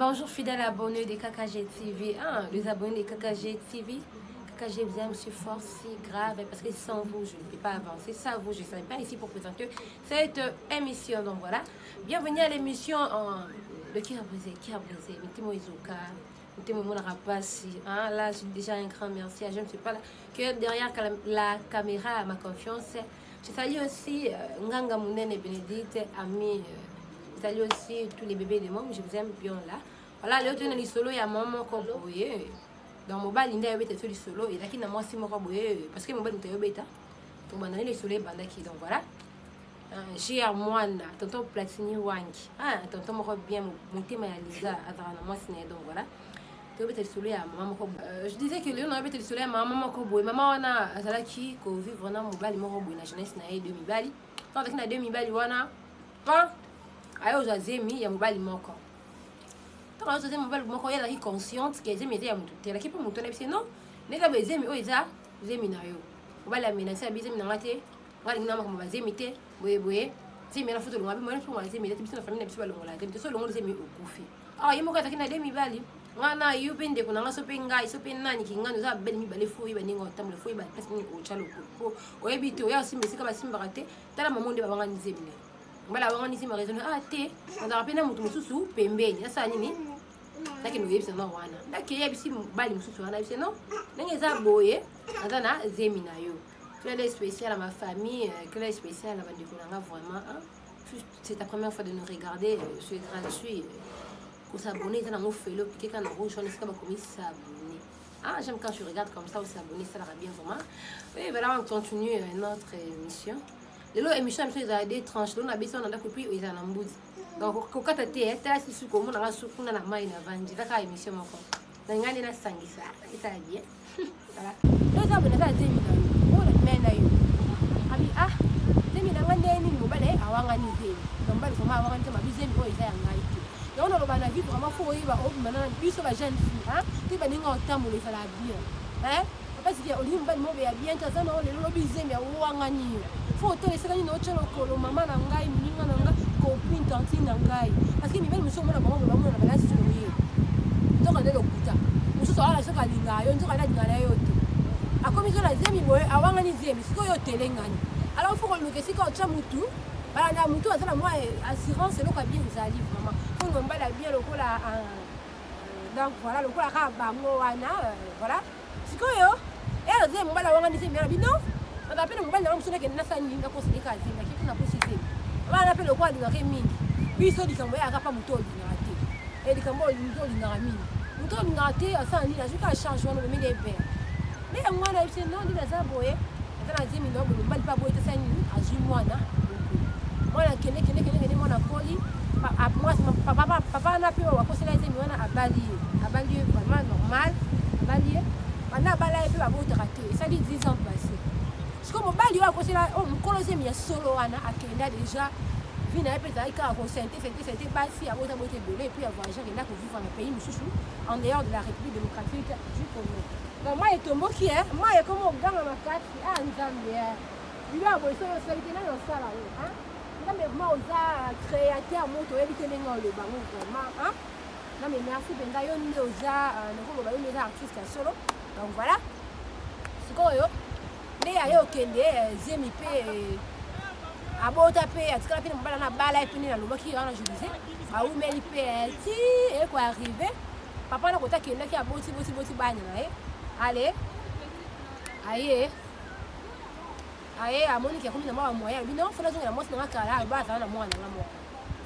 Bonjour fidèles abonnés de KKG TV. Les abonnés de KKG TV. KKG vous aime, c'est fort, si grave, parce que sans vous, je ne peux pas avancer. Sans vous, je ne serai pas ici pour présenter cette émission. Donc voilà, bienvenue à l'émission de Qui a brisé, Mettez-moi Izuka, mettez-moi mon Rapassi. Là, j'ai déjà un grand merci à je ne sais pas là, que derrière la caméra, à ma confiance. Je salue aussi Nganga Mounene et Bénédicte, amis. Je salue aussi tous les bébés de mômes, je vous aime bien là. Voilà, le temps de solo, il y a maman qui a dans mon bal, il y a des solo, et là, il y a moi aussi, parce que mon bal, il y a bêta. Donc, on a les soleils, donc voilà. J'ai à moi, tonton Platini Wangi. Tonton m'a bien monté ma Lisa, à moi, donc voilà. Je disais que Léon avait été le soleil à maman Kobo. Maman, on a Azalaki, qu'on vit vraiment mon bal, mon robot, la jeunesse, n'a eu demi-bali. Quand on a demi-bali, on a pas. Ayo zazemi ya mobali moko. Toko zazemi mobali moko ya la consciente que zemi ya mutu. Te la ki pa mutu na bise non. Neka be zemi o eza zemi na yo. Mobali ya menasa ya bizemi na ngate. Ngali ngina mako bazemi te. Boye. Zemi na foto lo ngabi mo na fo zemi te biso na famille na biso ba longola. Zemi te so longola zemi okufi. Yimo ka takina demi bali. Ngana yu pende kuna ngaso pe ngai so pe nani ki ngano za beli mi bale fo yi ba ningo tamle fo yi ba pesi ni o chalo ko. O ebito ya simbe sika ba simba kate. Tala mamonde ba banga ni zemi. Voilà, on a ici ma raison. On a rappelé mon sous pembeni. Ça nini? Là qui nous yebisa na wana. Là qui yebisi bali mususu wana yebisa non. Nengeza boye, azana zemina yo. Quel est spécial à ma famille, quel est spécial à Bandikonanga vraiment. C'est ta première fois de nous regarder, c'est gratuit. Pour s'abonner, ça n'a pas fait le piqué quand on rouge, on est pas comme s'abonner. J'aime quand je regarde comme ça, on s'abonner, ça va bien vraiment. Et voilà, on continue notre émission. Les lots émissions ils ont des tranches on a besoin d'en puis ils en emboutent donc kokata te ta si suko mona ga suku na mai na vanji ta ka émission moko na ngani na sangisa ita bien voilà les abonnés ça zemi na on a mena yo abi zemi na ngande ni mo bale awanga ni zemi donc bale foma awanga ntama bizemi o isa yanga ite donc on a bana vie vraiment faut y va au maintenant biso ba jeune fille ti ba ninga otamule ça la bien parce que olimba mo be bien ta ça no le lobi zemi awanga ni faut te laisser une autre chose maman na ngai minga na ngai copine tantine na ngai parce que mi belle muso mona maman na bala sur lui donc on est le kuta muso so ala so ka linga yo nzoka na dingala yo te akomi zo la zemi boye awanga ni zemi siko yo telengani alors faut que le siko cha mutu bala na mutu azala moi assurance le ko bien zali vraiment faut ngo mbala bien lokola donc voilà lokola ka bango wana voilà siko yo zemi mbala wanga ni zemi na bino on appelle mobile na musuna ke na sani na conseiller ka zemi ki kuna posisi on appelle quoi dinga ke mingi biso dikambo ya kapa muto dinga te e dikambo muto dinga mingi muto dinga te asani na juka charge wana me les pères mais mwana ibse non dinga za boye atana zemi ndo bo mbali pa boye tasani azu mwana kene mwana koli papa na pe wa kosela zemi wana abali vraiment normal abali bana bala pe ba bote raté ça dit 10 ans passés. Comme mon bali wa kosela mon kolose mi solo wana akenda déjà vina pe za ka ko c'était basi à bota bote belé puis avoir gens qui là pour vivre dans un pays mususu en dehors de la République démocratique du Congo. Donc moi et tombo qui est moi et comme on gagne ma carte nzambe il a bossé ça était là dans ça là non mais moi on a créateur moto éviter les ngolo le bango vraiment non mais merci benga yo ndi oza ne ko ba yo les artistes solo donc voilà c'est quoi yo ne ayo kende zemi pe abota pe atikala pe mbala na bala pe na lobaki wana je disais umeli pe ti e ko arriver papa na kota kende ki aboti banya na allez aye amoni ki akomi na mwa moya bino fona zonga na mosi na kala ba ta na mwana na mo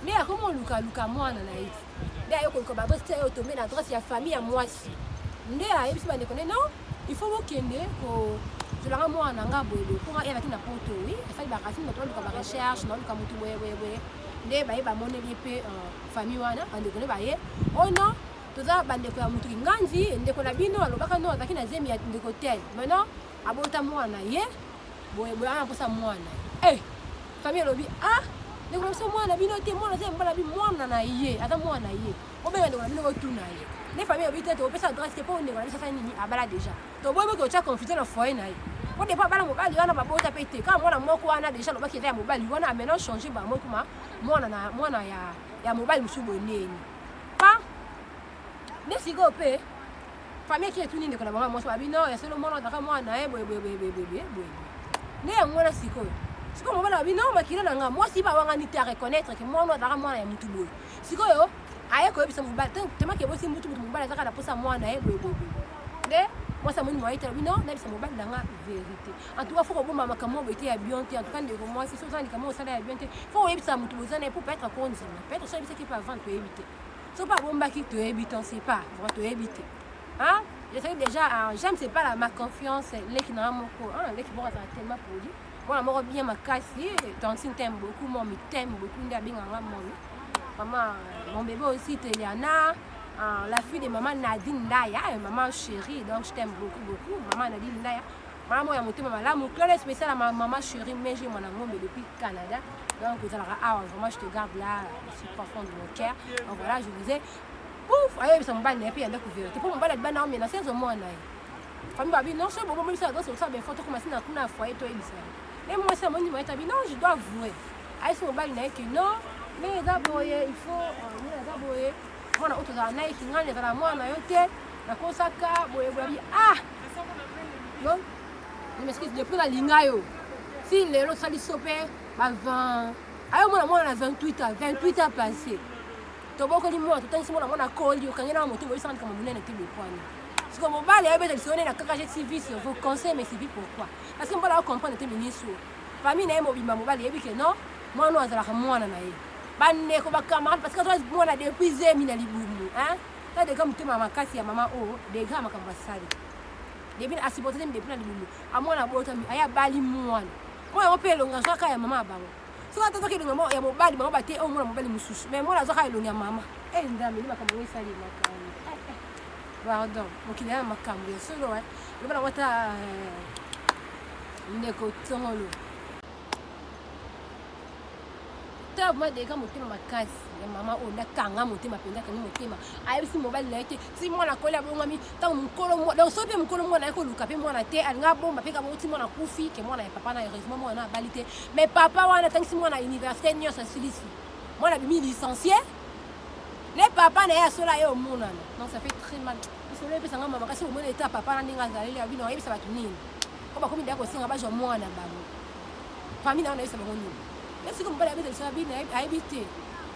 me akomo luka mwana na iti nde ayo ko ba boste ayo tombe na adresse ya famille ya mwasi nde ayo bisi bande kone non il faut kende ko je la rends en angabo le pour y avec na poto oui il ba racine to luka ba recherche no luka mutu boye nde ba moneli pe famille wana ande kone ba ye oh non toza bande ko ya mutu nganzi nde ko na bino alobaka no azaki na zemi ya nde ko tel maintenant abota mwana ye boye ana posa mwana famille lobi nde ko posa mwana bino te mwana zemi bala bi mwana na ye ata mwana ye obenga nde ko na bino ko tuna ye les familles habitent au pesa adresse pour une négociation ça nini abala déjà to boy ko cha confusion na foyer na ye ko de pas bala mobali wana babota pete quand mwana moko wana déjà lo baki ya mobali wana maintenant changer ba moko mwana ya mobali musubo neni pas ne siko pe famille qui est tout nini kona moi ça bino ya solo mwana taka mwana boy ne ngona siko mobala bino makila na nga moi si ba wanga ni te reconnaître que mwana taka mwana ya mutu boy siko yo aye ko bisa mobala tema ke bosi mutu mobala zaka na posa mwana boy de moi ça moni moite bino na bisa mobala nga vérité en tout cas faut que bon mama kamo boité ya bien te en tout cas ndeko moi si soza ni kamo ça ya bien te faut yebisa mutu bozana pour pas être condamné peut-être ça bisa qui pas vendre to éviter so pas bomba qui te éviter on sait pas vraiment te éviter hein je sais déjà j'aime c'est pas ma confiance les qui n'a mon co hein les qui vont tellement poli moi moi bien ma casse Tantine t'aime beaucoup moi me t'aime beaucoup nda bien nga maman mon bébé aussi Teliana la fille de maman Nadine Ndaya maman chérie donc je t'aime beaucoup maman Nadine Ndaya maman ya motema malamu classe spéciale à ma maman chérie mais j'ai mon amour depuis Canada donc vous allez vraiment je te garde là sur profond de mon cœur donc voilà je vous ai ouf ayo bisa mbali na pia ndako vérité pour mbali bana na mina senzo mwana ye famille babi non c'est bon même ça dans ça ben photo comme ça na foyer to ebisa mais moi ça moni moi tabi non je dois avouer ayo so mbali na que non mais d'abord il faut mais d'abord mwana auto za na ikingane za mwana yote na kosaka boye boye non je m'excuse depuis la lingayo si les autres sali sopé ba 20 ayo mwana na 28 ans passé toboko ni moi tout simona mona koli okangena moto boyi sante kama munene te bekwani siko mobali ayo beta sione na kaka je TV sur vos conseils mais c'est pourquoi parce que mbala comprendre te biniso famille na mobimba mobali yebi que non moi no azala mwana na ye banne ko ba camarade parce que toi mwana depuis zemi na libumu hein ta de comme tema makasi ya mama o de ga makamba sali depuis asipote te depuis na libumu amona bota aya bali mwana moi opelo ngaka ya mama bango so ata ki lunga ya mobali bango bate o mwana mobali mususu mais mwana azoka elonga mama ndami ni makambo ngisali makambo pardon mokili ya makambo ya solo wa lobana wata ndeko tsongolo moi déjà motema makasi ya mama o nakanga motema penda kanga motema ayebisi mobali na yete si mwana kola bongami tango mukolo mo donc so pe mukolo mwana ko luka pe mwana te alinga bomba pe ka moti mwana kufi ke mwana ya papa na heureusement mwana balite mais papa wana tangisi mwana université nyosa silisi mwana bimi licencié les papa na ya sola yo mona donc ça fait très mal parce que le pesa ngama makasi mwana eta papa na ndinga zaleli ya bino yebisa batu nini ko ba komi ndako singa ba jo mwana bango famille na yebisa bango nini est-ce que mobali abeta lisaba bino ayebite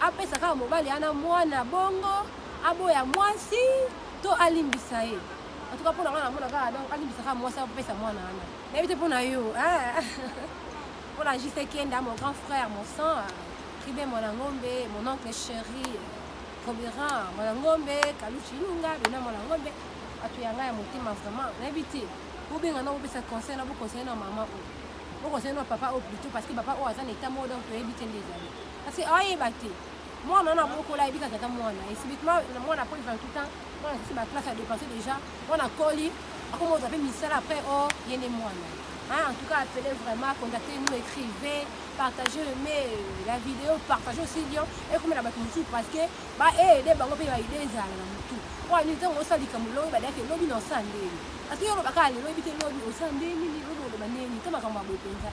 apesa kaka mobali ana mwana bongo aboya mwasi to alimbisa ye en tout cas mpona nga namona kaka donc alimbisa kaka mwasi apesa mwana wana nayebite mpona yo mpona juste kenda mon grand frère mon sang Ribe mwana ngombe mon oncle chéri Robera mwana ngombe Kaluchi Lunga bena mwana ngombe atu yanga ya motema vraiment nayebite obenga na opesa conseil na bo conseil na mama o beaucoup c'est notre papa au plutôt parce que papa au azan état mode donc éviter les amis parce que aïe bâti moi on a beaucoup là éviter quand moi et subitement moi on a pris 28 ans moi c'est ma classe à dépenser déjà on a collé comment on appelle misala après oh yene moi hein en tout cas appelez vraiment contactez nous écrivez partagez la vidéo partagez aussi lien et comme la battu parce que bah des bango pe ba idée za na mutu wa ni tango sali kamulo ba dake lobi no sande parce que yo ba ka le lobi te lobi o sande ni baneni comme on va bopenza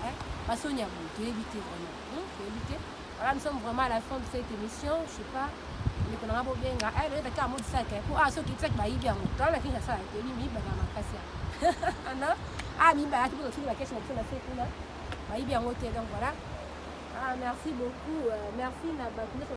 basonia boto éviter vraiment éviter voilà nous sommes vraiment à la fin de cette émission je sais pas mais qu'on a pas bien gars elle est à mode sac pour ceux qui sac ba bien dans la kinga ça te mi ba makasi ana mi ba tu peux la question pour la fait là ba bien hôtel donc voilà merci beaucoup merci na ba